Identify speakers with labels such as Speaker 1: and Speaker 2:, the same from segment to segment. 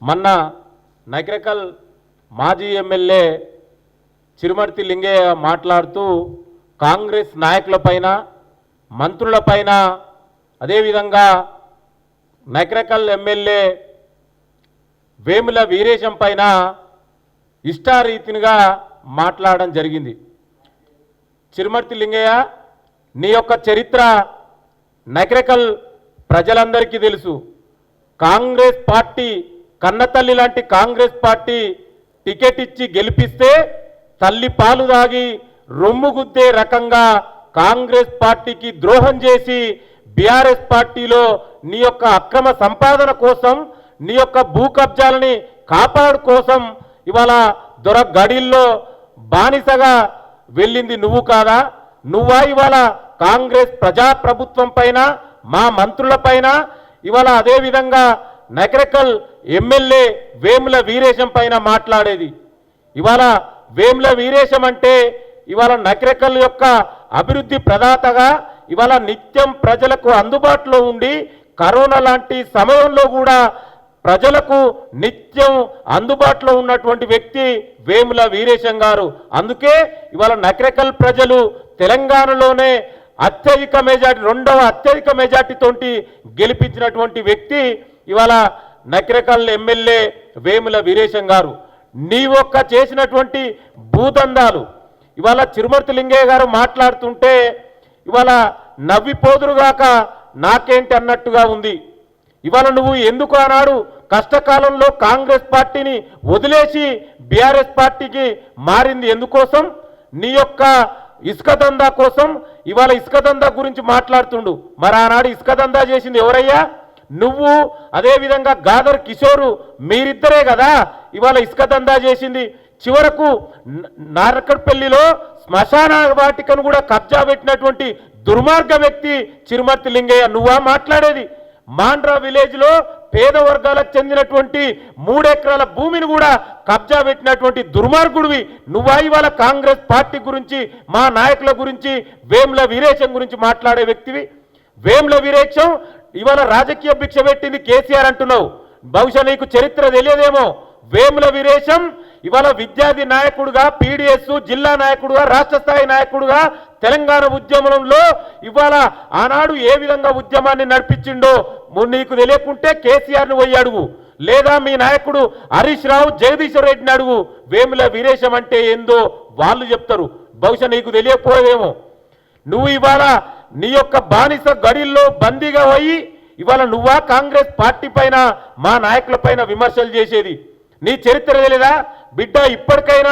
Speaker 1: మొన్న నకిరేకల్ మాజీ ఎమ్మెల్యే చిరుమర్తి లింగయ్య మాట్లాడుతూ కాంగ్రెస్ నాయకులపైన మంత్రులపైన అదేవిధంగా నకిరేకల్ ఎమ్మెల్యే వేముల వీరేశం పైన ఇష్టారీతిగా మాట్లాడడం జరిగింది. చిరుమర్తి లింగయ్య, నీ యొక్క చరిత్ర నకిరేకల్ ప్రజలందరికీ తెలుసు. కాంగ్రెస్ పార్టీ కన్నతల్లి లాంటి కాంగ్రెస్ పార్టీ టికెట్ ఇచ్చి గెలిపిస్తే తల్లి పాలు దాగి రొమ్ము గుద్దే రకంగా కాంగ్రెస్ పార్టీకి ద్రోహం చేసి బీఆర్ఎస్ పార్టీలో నీ యొక్క అక్రమ సంపాదన కోసం, నీ యొక్క భూ కబ్జాలని కాపాడు కోసం ఇవాళ దొర గడిల్లో బానిసగా వెళ్ళింది నువ్వు కాదా? నువ్వా ఇవాళ కాంగ్రెస్ ప్రజాప్రభుత్వం పైన, మా మంత్రుల పైన, ఇవాళ అదేవిధంగా నకిరేకల్ ఎమ్మెల్యే వేముల వీరేశం పైన మాట్లాడేది? ఇవాళ వేముల వీరేశం అంటే ఇవాళ నకిరేకల్ యొక్క అభివృద్ధి ప్రదాతగా ఇవాళ నిత్యం ప్రజలకు అందుబాటులో ఉండి కరోనా లాంటి సమయంలో కూడా ప్రజలకు నిత్యం అందుబాటులో ఉన్నటువంటి వ్యక్తి వేముల వీరేశం గారు. అందుకే ఇవాళ నకిరేకల్ ప్రజలు తెలంగాణలోనే అత్యధిక మెజార్టీ, రెండవ అత్యధిక మెజార్టీతోటి గెలిపించినటువంటి వ్యక్తి ఇవాళ నకిరేకల్ ఎమ్మెల్యే వేముల వీరేశం గారు. నీ ఒక్క చేసినటువంటి భూదందాలు ఇవాళ చిరుమర్తి లింగయ్య గారు మాట్లాడుతుంటే ఇవాళ నవ్విపోదురుగాక నాకేంటి అన్నట్టుగా ఉంది. ఇవాళ నువ్వు ఎందుకు ఆనాడు కష్టకాలంలో కాంగ్రెస్ పార్టీని వదిలేసి బీఆర్ఎస్ పార్టీకి మారింది ఎందుకోసం? నీ యొక్క ఇసుక దందా కోసం. ఇవాళ ఇసుక దందా గురించి మాట్లాడుతుండు. మరి ఆనాడు ఇసుక దందా చేసింది ఎవరయ్యా? నువ్వు, అదేవిధంగా గాదర్ కిషోరు, మీరిద్దరే కదా ఇవాళ ఇసుక దందా చేసింది. చివరకు నారకడ్పల్లిలో శ్మశాన వాటికను కూడా కబ్జా పెట్టినటువంటి దుర్మార్గ వ్యక్తి చిరుమర్తి లింగయ్య. నువ్వా మాట్లాడేది? మాండ్రా విలేజ్లో పేద వర్గాలకు చెందినటువంటి 3 ఎకరాల భూమిని కూడా కబ్జా పెట్టినటువంటి దుర్మార్గుడివి నువ్వా ఇవాళ కాంగ్రెస్ పార్టీ గురించి, మా నాయకుల గురించి, వేముల వీరేశం గురించి మాట్లాడే వ్యక్తివి? వేముల వీరేశం ఇవాళ రాజకీయ భిక్ష పెట్టింది కేసీఆర్ అంటున్నావు. బహుశా నీకు చరిత్ర తెలియదేమో. వేముల వీరేశం ఇవాళ విద్యార్థి నాయకుడుగా, పీడిఎస్ జిల్లా నాయకుడుగా, రాష్ట్ర స్థాయి నాయకుడుగా తెలంగాణ ఉద్యమంలో ఇవాళ ఆనాడు ఏ విధంగా ఉద్యమాన్ని నడిపించిండో నీకు తెలియకుంటే కేసీఆర్ను పోయి అడుగు, లేదా మీ నాయకుడు హరీష్ రావు, జగదీశ్వర్ రెడ్డిని అడుగు. వేముల వీరేశం అంటే ఏందో వాళ్ళు చెప్తారు. బహుశా నీకు తెలియకపోయేమో. నువ్వు ఇవాళ నీ యొక్క బానిస గడిల్లో బందీగా పోయి ఇవాళ నువ్వా కాంగ్రెస్ పార్టీ పైన, మా నాయకుల పైన విమర్శలు చేసేది? నీ చరిత్ర తెలియదా బిడ్డ? ఇప్పటికైనా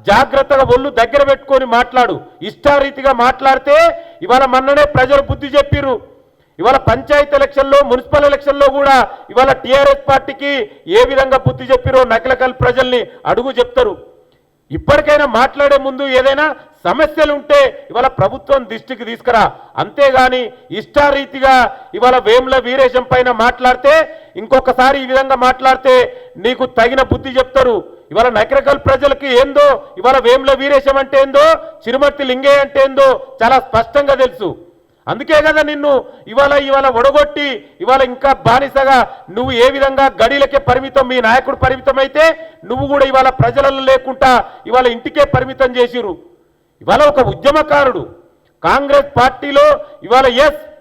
Speaker 1: జాగ్రత్తగా ఒళ్ళు దగ్గర పెట్టుకొని మాట్లాడు. ఇష్టారీతిగా మాట్లాడితే ఇవాళ మొన్ననే ప్రజలు బుద్ధి చెప్పిర్రు. ఇవాళ పంచాయతీ ఎలక్షన్లో, మున్సిపల్ ఎలక్షన్లో కూడా ఇవాళ టీఆర్ఎస్ పార్టీకి ఏ విధంగా బుద్ధి చెప్పిరో నకిరేకల్ ప్రజల్ని అడుగు చెప్తారు. ఇప్పటికైనా మాట్లాడే ముందు ఏదైనా సమస్యలు ఉంటే ఇవాళ ప్రభుత్వం దృష్టికి తీసుకురా. అంతేగాని ఇష్టారీతిగా ఇవాళ వేముల వీరేశం పైన మాట్లాడితే, ఇంకొకసారి ఈ విధంగా మాట్లాడితే నీకు తగిన బుద్ధి చెప్తారు. ఇవాళ నకిరేకల్ ప్రజలకి ఏందో, ఇవాళ వేముల వీరేశం అంటే ఏందో, చిరుమర్తి లింగయ్య అంటే ఏందో చాలా స్పష్టంగా తెలుసు. అందుకే కదా నిన్ను ఇవాళ ఒడగొట్టి ఇవాళ ఇంకా బానిసగా నువ్వు ఏ విధంగా గడిలకే పరిమితం, మీ నాయకుడు పరిమితం అయితే నువ్వు కూడా ఇవాళ ప్రజలలో లేకుండా ఇవాళ ఇంటికే పరిమితం చేసిరు. ఇవాళ ఒక ఉద్యమకారుడు కాంగ్రెస్ పార్టీలో ఇవాళ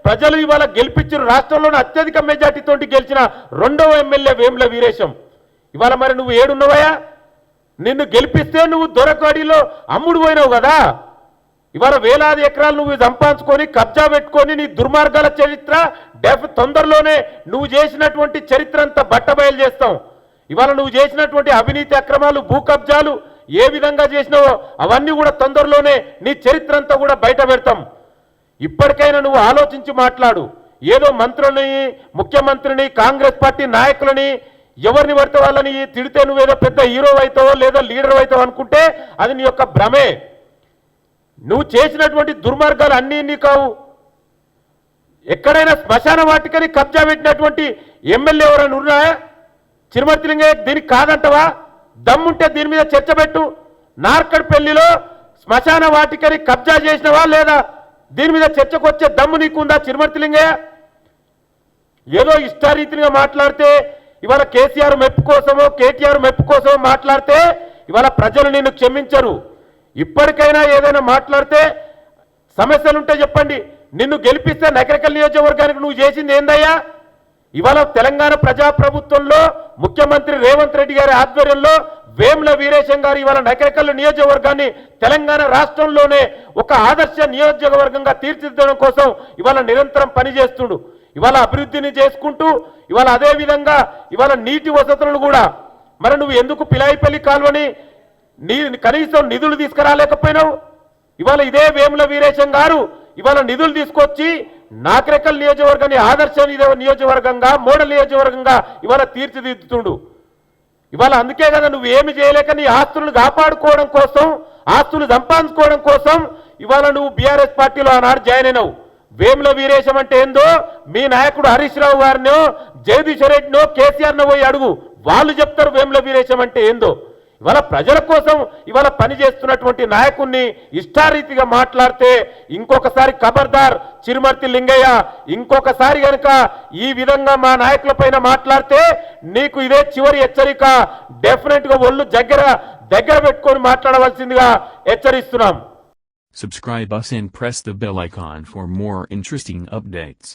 Speaker 1: ప్రజలు ఇవాళ గెలిపించారు. రాష్ట్రంలోని అత్యధిక మెజార్టీతో గెలిచిన 2వ ఎమ్మెల్యే వేముల వీరేశం. ఇవాళ మరి నువ్వు ఏడున్నవయా? నిన్ను గెలిపిస్తే నువ్వు దొరకడిలో అమ్ముడు పోయినావు కదా. ఇవాళ వేలాది ఎకరాలు నువ్వు సంపాదించుకొని కబ్జా పెట్టుకొని నీ దుర్మార్గాల చరిత్ర తొందరలోనే నువ్వు చేసినటువంటి చరిత్ర అంతా బట్టబయలు చేస్తాం. ఇవాళ నువ్వు చేసినటువంటి అవినీతి అక్రమాలు, భూ కబ్జాలు ఏ విధంగా చేసినావో అవన్నీ కూడా తొందరలోనే నీ చరిత్ర అంతా కూడా బయట పెడతాం. ఇప్పటికైనా నువ్వు ఆలోచించి మాట్లాడు. ఏదో మంత్రులని, ముఖ్యమంత్రిని, కాంగ్రెస్ పార్టీ నాయకులని, ఎవరిని పడితే వాళ్ళని తిడితే నువ్వేదో పెద్ద హీరో అవుతావో లేదా లీడర్ అవుతావో అనుకుంటే అది నీ యొక్క భ్రమే. నువ్వు చేసినటువంటి దుర్మార్గాలు అన్నీ కావు. ఎక్కడైనా శ్మశాన వాటికని కబ్జా పెట్టినటువంటి ఎమ్మెల్యే ఎవరైనా ఉన్నాయా? చిరుమర్తి లింగయ్య దీనికి కాదంటవా? దమ్ముంటే దీని మీద చర్చ పెట్టు. నార్కడ్పల్లిలో శ్మశాన వాటికని కబ్జా చేసినవా లేదా? దీని మీద చర్చకు వచ్చే దమ్ము నీకుందా చిరుమర్తి లింగయ్య? ఏదో ఇష్టారీతిగా మాట్లాడితే ఇవాళ కేసీఆర్ మెప్పు కోసమో కేటీఆర్ మెప్పు కోసమో మాట్లాడితే ఇవాళ ప్రజలు నిన్ను క్షమించరు. ఇప్పటికైనా ఏదైనా మాట్లాడితే సమస్యలుంటే చెప్పండి. నిన్ను గెలిపిస్తే నకరికల్ నియోజకవర్గానికి నువ్వు చేసింది ఏందయ్యా? ఇవాళ తెలంగాణ ప్రజాప్రభుత్వంలో ముఖ్యమంత్రి రేవంత్ రెడ్డి గారి ఆధ్వర్యంలో వేముల వీరేశం గారు ఇవాళ నకరికల్ నియోజకవర్గాన్ని తెలంగాణ రాష్ట్రంలోనే ఒక ఆదర్శ నియోజకవర్గంగా తీర్చిదిద్దడం కోసం ఇవాళ నిరంతరం పనిచేస్తుండు. ఇవాళ అభివృద్ధిని చేసుకుంటూ ఇవాళ అదే విధంగా ఇవాళ నీటి వసతులను కూడా మరి నువ్వు ఎందుకు పిలాయిపల్లి కాలువని కనీసం నిధులు తీసుకురాలేకపోయినావు? ఇవాళ ఇదే వేముల వీరేశం గారు ఇవాళ నిధులు తీసుకొచ్చి నాకరెకల్ నియోజకవర్గాన్ని ఆదర్శ నియోజకవర్గంగా మోడల్ నియోజకవర్గంగా ఇవాళ తీర్చిదిద్దుతుండు. ఇవాళ అందుకే కదా నువ్వు ఏమి చేయలేక నీ ఆస్తులను కాపాడుకోవడం కోసం ఆస్తులు సంపాదించుకోవడం కోసం ఇవాళ నువ్వు బీఆర్ఎస్ పార్టీలో ఆనాడు జాయిన్ అయినావు. వేముల వీరేశం అంటే ఏందో మీ నాయకుడు హరీష్ రావు గారినో జగదీశ్వర్ రెడ్డినో కేసీఆర్నో పోయి అడుగు, వాళ్ళు చెప్తారు వేముల వీరేశం అంటే ఏందో. ఇవాళ ప్రజల కోసం ఇవాళ పనిచేస్తున్నటువంటి నాయకుడిని ఇష్టారీతిగా మాట్లాడితే ఇంకొకసారి ఖబర్దార్ చిరుమర్తి లింగయ్య, ఇంకొకసారి కనుక ఈ విధంగా మా నాయకుల పైన మాట్లాడితే నీకు ఇదే చివరి హెచ్చరిక. డెఫినెట్ గా ఒళ్ళు దగ్గర పెట్టుకొని మాట్లాడవలసిందిగా హెచ్చరిస్తున్నాం.
Speaker 2: Subscribe us and press the bell icon for more interesting updates.